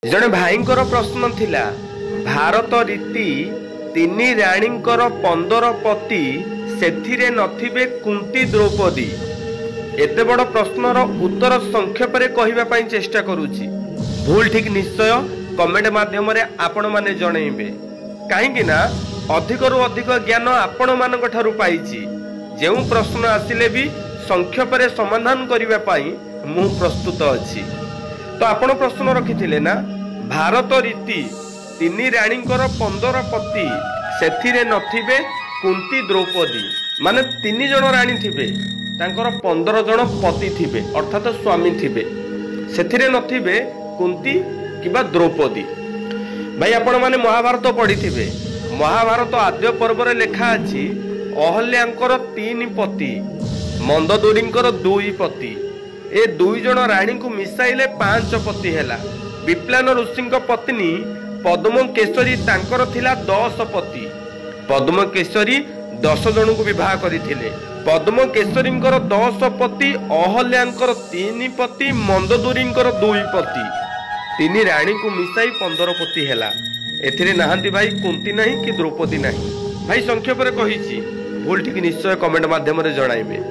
जड़े भाईंकर प्रश्न थिला भारत रीति तीन राणींकर 15 पति सेथिरे नथिबे कुंती द्रौपदी। एते बड़ प्रश्नर उत्तर संक्षेप रे कहिबा पई चेष्टा करूची। भूल ठीक निश्चय कमेंट माध्यम रे आपण माने जणैबे, काहेकि ना अधिकरु अधिक ज्ञान आपण मानक ठारु पाइची। जेउ प्रश्न आसिले भी संक्षेप रे समाधान करिबा पई मु प्रस्तुत अछि। तो आपण प्रश्न रखिथिले ना भारत रीति तीन राणींकर 15 पति सेथिरे नथिबे कुंती द्रौपदी, माने 3 जण राणी थिबे तांकर 15 जण पति थिबे अर्थात स्वामी थिबे, सेथिरे नथिबे कुंती किबा द्रौपदी। भाई आपण माने महाभारत पढ़िथिबे। महाभारत आद्य पर्व रे लेखा अछि अहल्यांकर 3 पति, मंदोदरींकर 2 पति। ए 2 जण राणी को मिसाइले 5 पति हैला। विप्लान ऋषिंक पत्नी पद्म केशरी तांकर थिला 10 पति। पद्म केशरी 10 जण को विवाह करिथिले। पद्म केशरींकर 10 पति, अहल्यांकर 3 पति, मंदोदरींकर 2 पति। 3 राणी को मिसाई 15 पति हैला। एथिरे नाहंती भाई कुंती नहीं कि द्रौपदी नहीं। भाई संक्षेप रे कहिछि, भूल ठीक निश्चय कमेंट माध्यम रे जणाइबे।